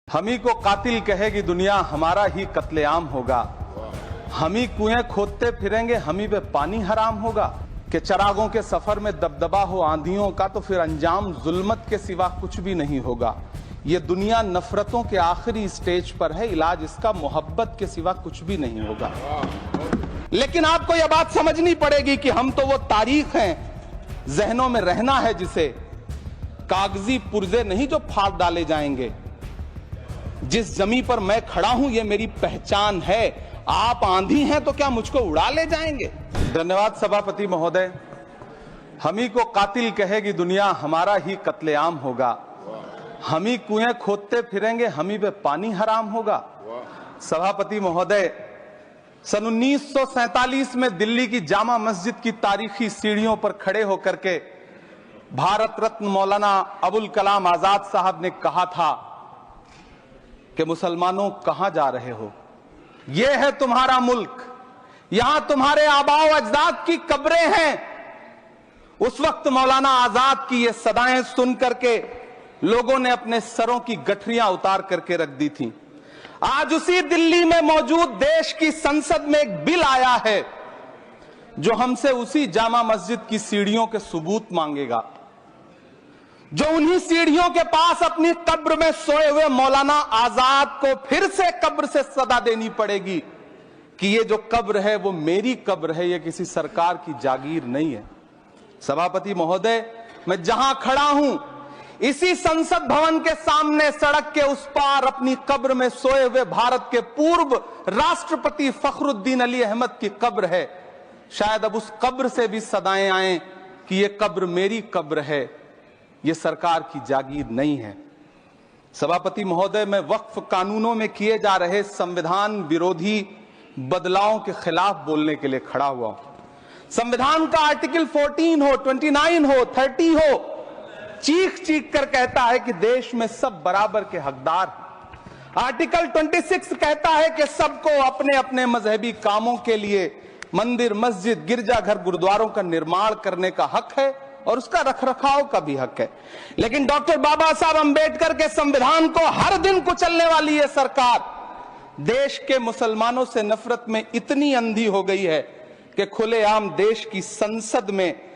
हम ही को कातिल कहेगी दुनिया, हमारा ही कत्लेआम होगा। हम ही कुएं खोदते फिरेंगे, हम ही पे पानी हराम होगा। कि चरागों के सफर में दबदबा हो आंधियों का, तो फिर अंजाम जुल्मत के सिवा कुछ भी नहीं होगा। ये दुनिया नफरतों के आखिरी स्टेज पर है, इलाज इसका मोहब्बत के सिवा कुछ भी नहीं होगा। लेकिन आपको यह बात समझनी पड़ेगी कि हम तो वो तारीख हैं, जहनों में रहना है जिसे, कागजी पुर्जे नहीं जो फाड़ डाले जाएंगे। जिस जमीन पर मैं खड़ा हूं ये मेरी पहचान है। आप आंधी हैं तो क्या मुझको उड़ा ले जाएंगे? धन्यवाद सभापति महोदय। हम ही को कातिल कहेगी दुनिया, हमारा ही कत्लेआम होगा। हम ही कुएं खोदते फिरेंगे, हम ही पे पानी हराम होगा। सभापति महोदय, सन 1947 में दिल्ली की जामा मस्जिद की तारीखी सीढ़ियों पर खड़े होकर के भारत रत्न मौलाना अबुल कलाम आजाद साहब ने कहा था कि मुसलमानों कहां जा रहे हो, यह है तुम्हारा मुल्क, यहां तुम्हारे आबाओ अजदाद की कब्रें हैं। उस वक्त मौलाना आजाद की ये सदाएं सुन करके लोगों ने अपने सरों की गठरियां उतार करके रख दी थी। आज उसी दिल्ली में मौजूद देश की संसद में एक बिल आया है जो हमसे उसी जामा मस्जिद की सीढ़ियों के सबूत मांगेगा, जो उन्हीं सीढ़ियों के पास अपनी कब्र में सोए हुए मौलाना आजाद को फिर से कब्र से सदा देनी पड़ेगी कि ये जो कब्र है वो मेरी कब्र है, ये किसी सरकार की जागीर नहीं है। सभापति महोदय, मैं जहां खड़ा हूं इसी संसद भवन के सामने सड़क के उस पार अपनी कब्र में सोए हुए भारत के पूर्व राष्ट्रपति फखरुद्दीन अली अहमद की कब्र है। शायद अब उस कब्र से भी सदाएं आए कि ये कब्र मेरी कब्र है, ये सरकार की जागीर नहीं है। सभापति महोदय, मैं वक्फ कानूनों में किए जा रहे संविधान विरोधी बदलावों के खिलाफ बोलने के लिए खड़ा हुआ हूं। संविधान का आर्टिकल 14 हो, 29 हो, 30 हो, चीख चीख कर कहता है कि देश में सब बराबर के हकदार हैं। आर्टिकल 26 कहता है कि सबको अपने अपने मजहबी कामों के लिए मंदिर, मस्जिद, गिरजाघर, गुरुद्वारों का निर्माण करने का हक है और उसका रखरखाव का भी हक है। लेकिन डॉक्टर बाबा साहब अंबेडकर के संविधान को हर दिन कुचलने वाली ये सरकार देश के मुसलमानों से नफरत में इतनी अंधी हो गई है कि खुलेआम देश की संसद में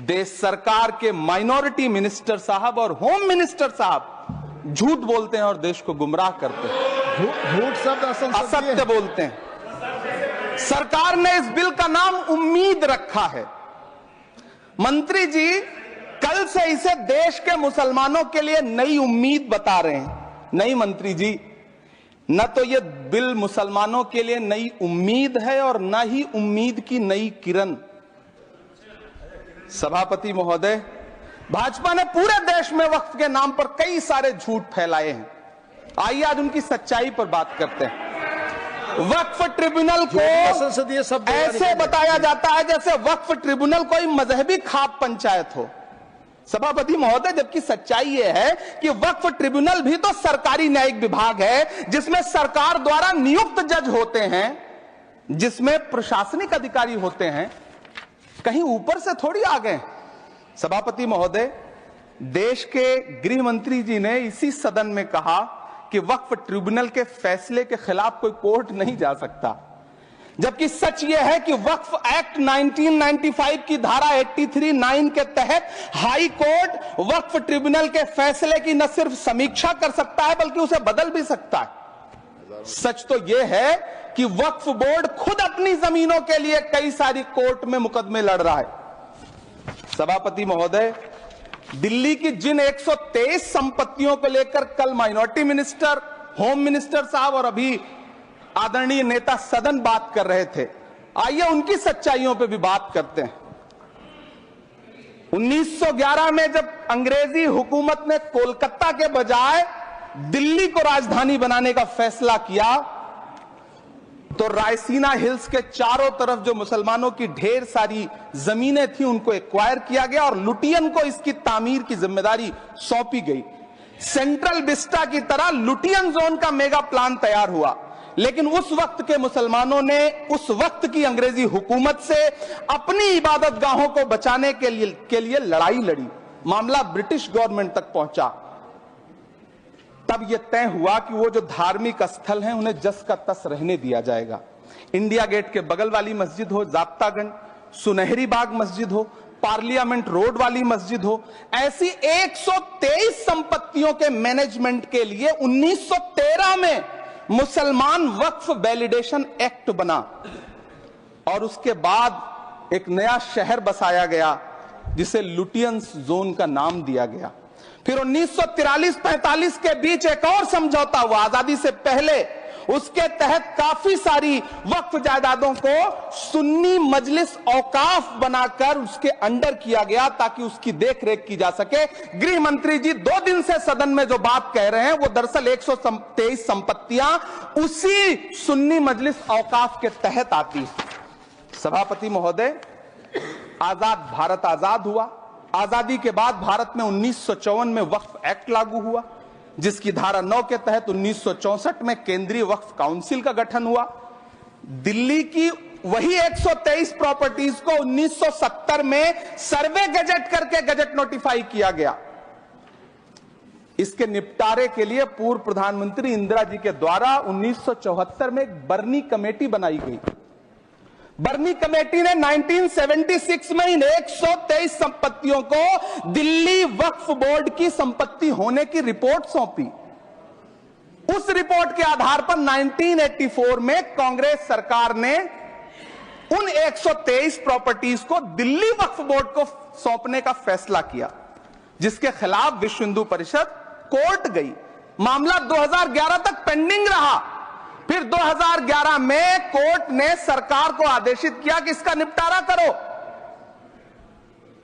देश सरकार के माइनॉरिटी मिनिस्टर साहब और होम मिनिस्टर साहब झूठ बोलते हैं और देश को गुमराह करते हैं, झूठ शब्द असत्य बोलते हैं। सरकार ने इस बिल का नाम उम्मीद रखा है। मंत्री जी कल से इसे देश के मुसलमानों के लिए नई उम्मीद बता रहे हैं। नहीं मंत्री जी, न तो ये बिल मुसलमानों के लिए नई उम्मीद है और न ही उम्मीद की नई किरण। सभापति महोदय, भाजपा ने पूरे देश में वक्फ के नाम पर कई सारे झूठ फैलाए हैं। आइए आज उनकी सच्चाई पर बात करते हैं। वक्फ ट्रिब्यूनल को ऐसे बताया जाता है जैसे वक्फ ट्रिब्यूनल कोई मजहबी खाप पंचायत हो। सभापति महोदय, जबकि सच्चाई यह है कि वक्फ ट्रिब्यूनल भी तो सरकारी न्यायिक विभाग है जिसमें सरकार द्वारा नियुक्त जज होते हैं, जिसमें प्रशासनिक अधिकारी होते हैं, कहीं ऊपर से थोड़ी आ गए। सभापति महोदय, देश के गृह मंत्री जी ने इसी सदन में कहा कि वक्फ ट्रिब्यूनल के फैसले के खिलाफ कोई कोर्ट नहीं जा सकता, जबकि सच यह है कि वक्फ एक्ट 1995 की धारा 83(9) के तहत हाई कोर्ट वक्फ ट्रिब्यूनल के फैसले की न सिर्फ समीक्षा कर सकता है बल्कि उसे बदल भी सकता है। सच तो यह है कि वक्फ बोर्ड खुद अपनी जमीनों के लिए कई सारी कोर्ट में मुकदमे लड़ रहा है। सभापति महोदय, दिल्ली की जिन 123 संपत्तियों को लेकर कल माइनॉरिटी मिनिस्टर, होम मिनिस्टर साहब और अभी आदरणीय नेता सदन बात कर रहे थे, आइए उनकी सच्चाइयों पे भी बात करते हैं। 1911 में जब अंग्रेजी हुकूमत ने कोलकाता के बजाय दिल्ली को राजधानी बनाने का फैसला किया तो रायसीना हिल्स के चारों तरफ जो मुसलमानों की ढेर सारी जमीनें थी उनको एक्वायर किया गया और लुटियन को इसकी तामीर की जिम्मेदारी सौंपी गई। सेंट्रल विस्टा की तरह लुटियन जोन का मेगा प्लान तैयार हुआ। लेकिन उस वक्त के मुसलमानों ने उस वक्त की अंग्रेजी हुकूमत से अपनी इबादत गाहों को बचाने के लिए लड़ाई लड़ी। मामला ब्रिटिश गवर्नमेंट तक पहुंचा। तब यह तय हुआ कि वो जो धार्मिक स्थल हैं उन्हें जस का तस रहने दिया जाएगा। इंडिया गेट के बगल वाली मस्जिद हो, जाप्तागंज, सुनहरी बाग मस्जिद हो, पार्लियामेंट रोड वाली मस्जिद हो, ऐसी 123 संपत्तियों के मैनेजमेंट के लिए 1913 में मुसलमान वक्फ वैलिडेशन एक्ट बना और उसके बाद एक नया शहर बसाया गया जिसे लुटियंस जोन का नाम दिया गया। फिर 1943-45 के बीच एक और समझौता हुआ आजादी से पहले, उसके तहत काफी सारी वक्फ जायदादों को सुन्नी मजलिस औकाफ बनाकर उसके अंडर किया गया ताकि उसकी देखरेख की जा सके। गृह मंत्री जी 2 दिन से सदन में जो बात कह रहे हैं वो दरअसल 123 संपत्तियां उसी सुन्नी मजलिस औकाफ के तहत आती है। सभापति महोदय, आजाद भारत आजाद हुआ। आजादी के बाद भारत में 1954 में वक्फ एक्ट लागू हुआ, जिसकी धारा 9 के तहत 1964 में केंद्रीय वक्फ काउंसिल का गठन हुआ। दिल्ली की वही 123 प्रॉपर्टीज को 1970 में सर्वे गजट करके गजट नोटिफाई किया गया। इसके निपटारे के लिए पूर्व प्रधानमंत्री इंदिरा जी के द्वारा 1974 में एक बर्नी कमेटी बनाई गई। बर्नी कमेटी ने 1976 में इन 123 संपत्तियों को दिल्ली वक्फ बोर्ड की संपत्ति होने की रिपोर्ट सौंपी। उस रिपोर्ट के आधार पर 1984 में कांग्रेस सरकार ने उन 123 प्रॉपर्टीज को दिल्ली वक्फ बोर्ड को सौंपने का फैसला किया, जिसके खिलाफ विश्व हिंदू परिषद कोर्ट गई। मामला 2011 तक पेंडिंग रहा। फिर 2011 में कोर्ट ने सरकार को आदेशित किया कि इसका निपटारा करो।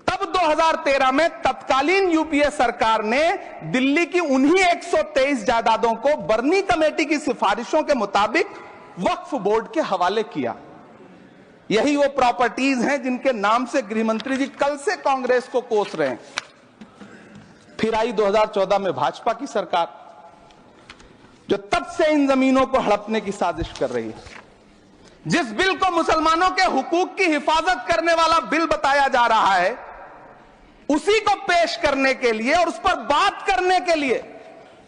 तब 2013 में तत्कालीन यूपीए सरकार ने दिल्ली की उन्हीं 123 जायदादों को बर्नी कमेटी की सिफारिशों के मुताबिक वक्फ बोर्ड के हवाले किया। यही वो प्रॉपर्टीज हैं जिनके नाम से गृह मंत्री जी कल से कांग्रेस को कोस रहे हैं। फिर आई 2014 में भाजपा की सरकार, जो तब से इन जमीनों को हड़पने की साजिश कर रही है। जिस बिल को मुसलमानों के हुकूक की हिफाजत करने वाला बिल बताया जा रहा है, उसी को पेश करने के लिए और उस पर बात करने के लिए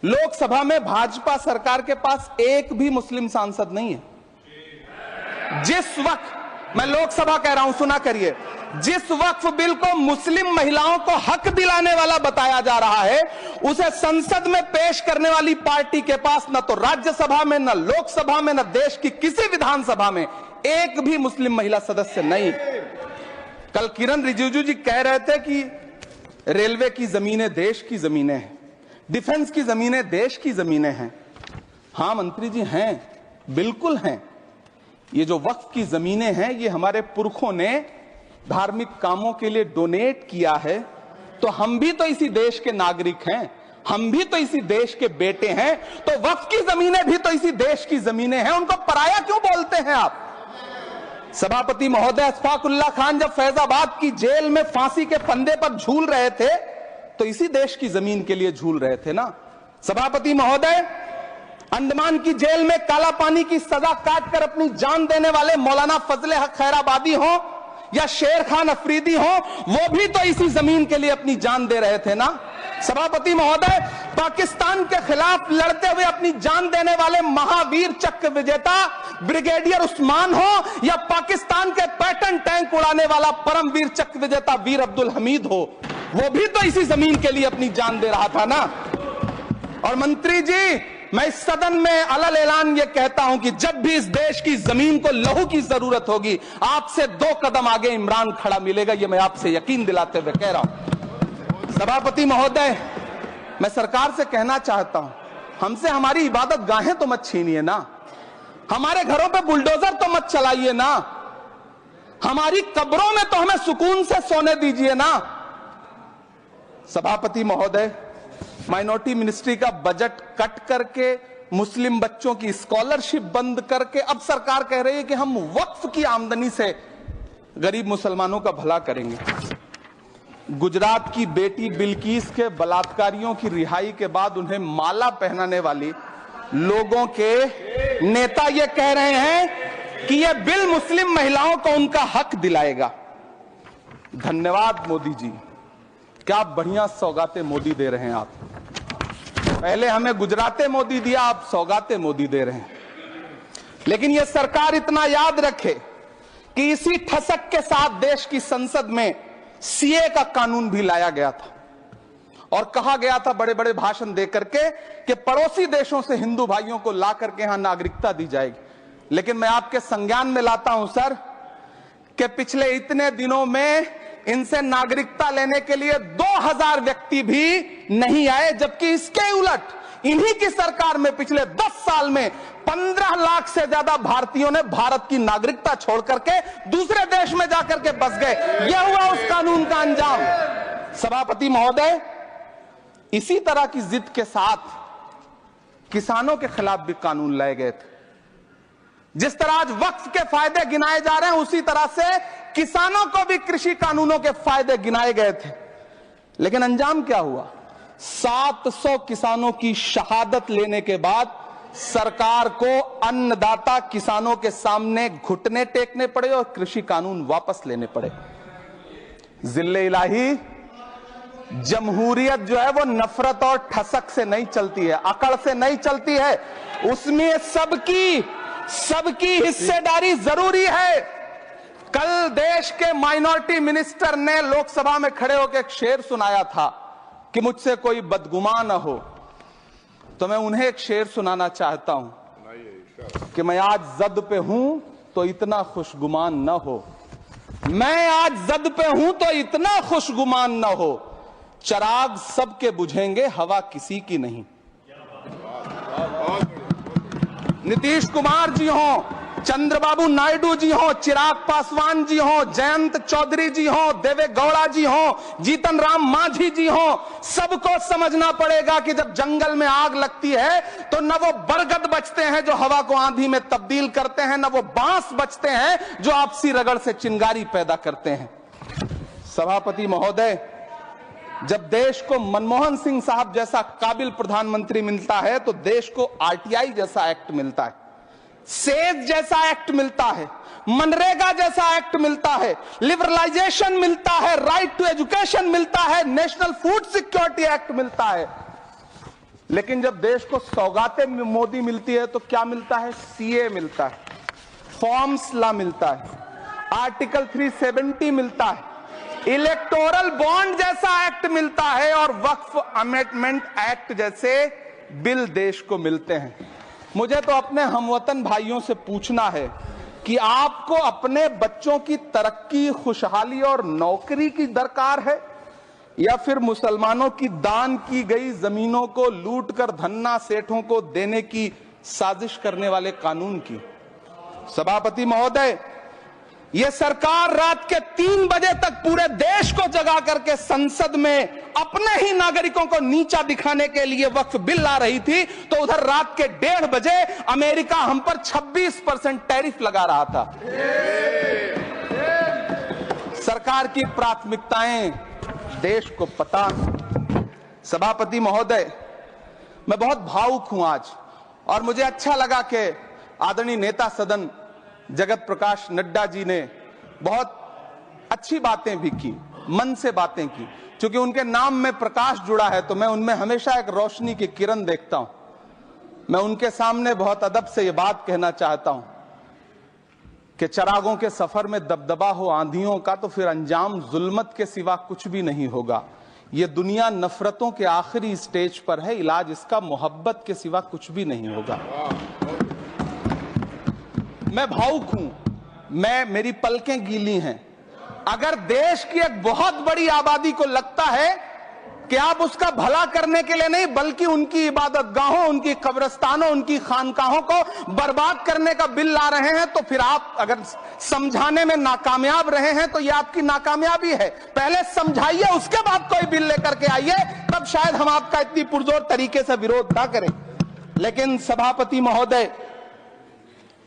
लोकसभा में भाजपा सरकार के पास एक भी मुस्लिम सांसद नहीं है। जिस वक्त, मैं लोकसभा कह रहा हूं, सुना करिए, जिस वक्फ बिल को मुस्लिम महिलाओं को हक दिलाने वाला बताया जा रहा है, उसे संसद में पेश करने वाली पार्टी के पास न तो राज्यसभा में, न लोकसभा में, न देश की किसी विधानसभा में एक भी मुस्लिम महिला सदस्य नहीं। कल किरण रिजिजू जी कह रहे थे कि रेलवे की जमीनें देश की जमीनें हैं, डिफेंस की जमीनें देश की जमीनें हैं। हां मंत्री जी, हैं, बिल्कुल हैं। ये जो वक्फ की जमीनें हैं, ये हमारे पुरखों ने धार्मिक कामों के लिए डोनेट किया है, तो हम भी तो इसी देश के नागरिक हैं, हम भी तो इसी देश के बेटे हैं, तो वक्फ की जमीनें भी तो इसी देश की जमीनें हैं। उनको पराया क्यों बोलते हैं आप? सभापति महोदय, अशफाकुल्लाह खान जब फैजाबाद की जेल में फांसी के फंदे पर झूल रहे थे, तो इसी देश की जमीन के लिए झूल रहे थे ना। सभापति महोदय, अंडमान की जेल में काला पानी की सजा काटकर अपनी जान देने वाले मौलाना फजले हक खैराबादी हो या शेर खान अफरीदी हो, वो भी तो इसी जमीन के लिए अपनी जान दे रहे थे ना। सभापति महोदय, पाकिस्तान के खिलाफ लड़ते हुए अपनी जान देने वाले महावीर चक्र विजेता ब्रिगेडियर उस्मान हो या पाकिस्तान के पैटर्न टैंक उड़ाने वाला परमवीर चक्र विजेता वीर अब्दुल हमीद हो, वो भी तो इसी जमीन के लिए अपनी जान दे रहा था ना। और मंत्री जी, मैं इस सदन में अलल ऐलान ये कहता हूं कि जब भी इस देश की जमीन को लहू की जरूरत होगी, आपसे 2 कदम आगे इमरान खड़ा मिलेगा, ये मैं आपसे यकीन दिलाते हुए कह रहा हूं। सभापति महोदय, मैं सरकार से कहना चाहता हूं, हमसे हमारी इबादत गाहें तो मत छीनिए ना, हमारे घरों पे बुलडोजर तो मत चलाइए ना, हमारी कब्रों में तो हमें सुकून से सोने दीजिए ना। सभापति महोदय, माइनॉरिटी मिनिस्ट्री का बजट कट करके मुस्लिम बच्चों की स्कॉलरशिप बंद करके अब सरकार कह रही है कि हम वक्फ की आमदनी से गरीब मुसलमानों का भला करेंगे। गुजरात की बेटी बिल्किस के बलात्कारियों की रिहाई के बाद उन्हें माला पहनाने वाली लोगों के नेता ये कह रहे हैं कि यह बिल मुस्लिम महिलाओं को उनका हक दिलाएगा। धन्यवाद मोदी जी, क्या बढ़िया सौगातें मोदी दे रहे हैं आप। पहले हमें गुजराते मोदी दिया, अब सौगाते मोदी दे रहे हैं। लेकिन यह सरकार इतना याद रखे कि इसी ठसक के साथ देश की संसद में सीए का कानून भी लाया गया था और कहा गया था बड़े बड़े भाषण देकर के कि पड़ोसी देशों से हिंदू भाइयों को ला करके यहां नागरिकता दी जाएगी। लेकिन मैं आपके संज्ञान में लाता हूं सर कि पिछले इतने दिनों में इनसे नागरिकता लेने के लिए 2000 व्यक्ति भी नहीं आए, जबकि इसके उलट इन्हीं की सरकार में पिछले 10 साल में 15 लाख से ज्यादा भारतीयों ने भारत की नागरिकता छोड़ करके दूसरे देश में जाकर के बस गए। यह हुआ उस कानून का अंजाम। सभापति महोदय, इसी तरह की जिद के साथ किसानों के खिलाफ भी कानून लाए गए थे। जिस तरह आज वक्फ के फायदे गिनाए जा रहे हैं, उसी तरह से किसानों को भी कृषि कानूनों के फायदे गिनाए गए थे। लेकिन अंजाम क्या हुआ? 700 किसानों की शहादत लेने के बाद सरकार को अन्नदाता किसानों के सामने घुटने टेकने पड़े और कृषि कानून वापस लेने पड़े। जिल्ले इलाही, जमहूरियत जो है वो नफरत और ठसक से नहीं चलती है, अकड़ से नहीं चलती है, उसमें सबकी हिस्सेदारी जरूरी है। कल देश के माइनॉरिटी मिनिस्टर ने लोकसभा में खड़े होकर एक शेर सुनाया था कि मुझसे कोई बदगुमान न हो, तो मैं उन्हें एक शेर सुनाना चाहता हूं कि मैं आज जद पे हूं तो इतना खुशगुमान न हो, मैं आज जद पे हूं तो इतना खुशगुमान न हो, चराग सबके बुझेंगे हवा किसी की नहीं। नीतीश कुमार जी हो, चंद्रबाबू नायडू जी हो, चिराग पासवान जी हो, जयंत चौधरी जी हो, देवे गौड़ा जी हो, जीतन राम मांझी जी हो, सबको समझना पड़ेगा कि जब जंगल में आग लगती है तो न वो बरगद बचते हैं जो हवा को आंधी में तब्दील करते हैं, न वो बांस बचते हैं जो आपसी रगड़ से चिंगारी पैदा करते हैं। सभापति महोदय, जब देश को मनमोहन सिंह साहब जैसा काबिल प्रधानमंत्री मिलता है तो देश को आरटीआई जैसा एक्ट मिलता है, सेज जैसा एक्ट मिलता है, मनरेगा जैसा एक्ट मिलता है, लिबरलाइजेशन मिलता है, राइट टू एजुकेशन मिलता है, नेशनल फूड सिक्योरिटी एक्ट मिलता है। लेकिन जब देश को सौगातें मोदी मिलती है तो क्या मिलता है? सीए मिलता है, फॉर्म्स लॉ मिलता है, आर्टिकल 370 मिलता है, इलेक्टोरल बॉन्ड जैसा एक्ट मिलता है और वक्फ अमेंडमेंट एक्ट जैसे बिल देश को मिलते हैं। मुझे तो अपने हमवतन भाइयों से पूछना है कि आपको अपने बच्चों की तरक्की, खुशहाली और नौकरी की दरकार है या फिर मुसलमानों की दान की गई जमीनों को लूटकर धन्ना सेठों को देने की साजिश करने वाले कानून की? सभापति महोदय, यह सरकार रात के 3 बजे तक पूरे देश को जगा करके संसद में अपने ही नागरिकों को नीचा दिखाने के लिए वक्फ बिल ला रही थी, तो उधर रात के 1:30 बजे अमेरिका हम पर 26% टैरिफ लगा रहा था। सरकार की प्राथमिकताएं देश को पता। सभापति महोदय, मैं बहुत भावुक हूं आज, और मुझे अच्छा लगा कि आदरणीय नेता सदन जगत प्रकाश नड्डा जी ने बहुत अच्छी बातें भी की, मन से बातें की। क्योंकि उनके नाम में प्रकाश जुड़ा है तो मैं उनमें हमेशा एक रोशनी की किरण देखता हूं। मैं उनके सामने बहुत अदब से यह बात कहना चाहता हूं कि चरागों के सफर में दबदबा हो आंधियों का तो फिर अंजाम जुल्मत के सिवा कुछ भी नहीं होगा। यह दुनिया नफरतों के आखिरी स्टेज पर है, इलाज इसका मोहब्बत के सिवा कुछ भी नहीं होगा। मैं भावुक हूं, मेरी पलकें गीली हैं। अगर देश की एक बहुत बड़ी आबादी को लगता है कि आप उसका भला करने के लिए नहीं बल्कि उनकी इबादतगाहों, उनकी कब्रिस्तानों, उनकी खानकाहों को बर्बाद करने का बिल ला रहे हैं, तो फिर आप अगर समझाने में नाकामयाब रहे हैं तो यह आपकी नाकामयाबी है। पहले समझाइए, उसके बाद कोई बिल लेकर के आइए, तब शायद हम आपका इतनी पुरजोर तरीके से विरोध ना करें। लेकिन सभापति महोदय,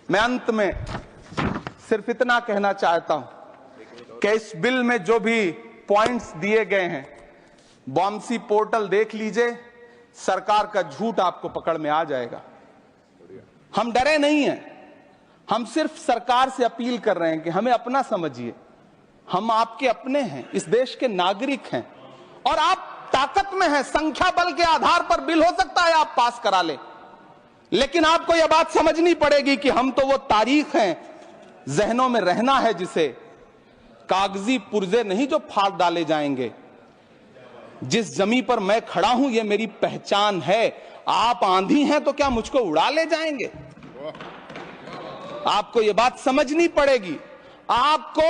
मैं अंत में सिर्फ इतना कहना चाहता हूं कि इस बिल में जो भी पॉइंट्स दिए गए हैं, बॉम्सी पोर्टल देख लीजिए, सरकार का झूठ आपको पकड़ में आ जाएगा। हम डरे नहीं हैं, हम सिर्फ सरकार से अपील कर रहे हैं कि हमें अपना समझिए। हम आपके अपने हैं, इस देश के नागरिक हैं, और आप ताकत में हैं, संख्या बल के आधार पर बिल हो सकता है आप पास करा ले, लेकिन आपको यह बात समझनी पड़ेगी कि हम तो वो तारीख हैं, जहनों में रहना है जिसे, कागजी पुर्जे नहीं जो फाड़ डाले जाएंगे। जिस जमीन पर मैं खड़ा हूं ये मेरी पहचान है। आप आंधी हैं तो क्या मुझको उड़ा ले जाएंगे? आपको यह बात समझनी पड़ेगी। आपको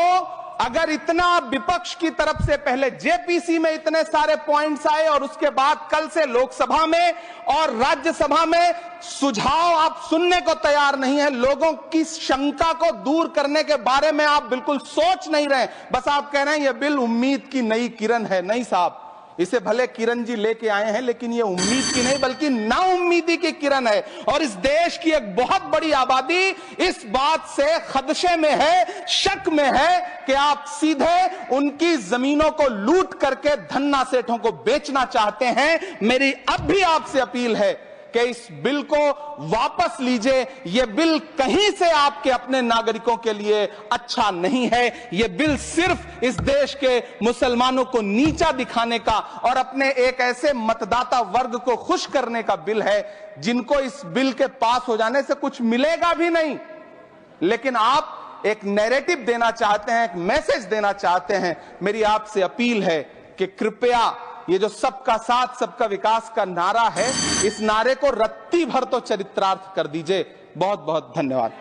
अगर इतना विपक्ष की तरफ से पहले जेपीसी में इतने सारे पॉइंट्स आए और उसके बाद कल से लोकसभा में और राज्यसभा में सुझाव आप सुनने को तैयार नहीं है, लोगों की शंका को दूर करने के बारे में आप बिल्कुल सोच नहीं रहे, बस आप कह रहे हैं यह बिल उम्मीद की नई किरण है। नहीं साहब, इसे भले किरण जी लेके आए हैं लेकिन ये उम्मीद की नहीं बल्कि नाउम्मीदी की किरण है। और इस देश की एक बहुत बड़ी आबादी इस बात से खदशे में है, शक में है कि आप सीधे उनकी जमीनों को लूट करके धन्ना सेठों को बेचना चाहते हैं। मेरी अब भी आपसे अपील है कि इस बिल को वापस लीजिए। यह बिल कहीं से आपके अपने नागरिकों के लिए अच्छा नहीं है। यह बिल सिर्फ इस देश के मुसलमानों को नीचा दिखाने का और अपने एक ऐसे मतदाता वर्ग को खुश करने का बिल है जिनको इस बिल के पास हो जाने से कुछ मिलेगा भी नहीं, लेकिन आप एक नैरेटिव देना चाहते हैं, एक मैसेज देना चाहते हैं। मेरी आपसे अपील है कि कृपया ये जो सबका साथ सबका विकास का नारा है, इस नारे को रत्ती भर तो चरित्रार्थ कर दीजिए। बहुत बहुत धन्यवाद।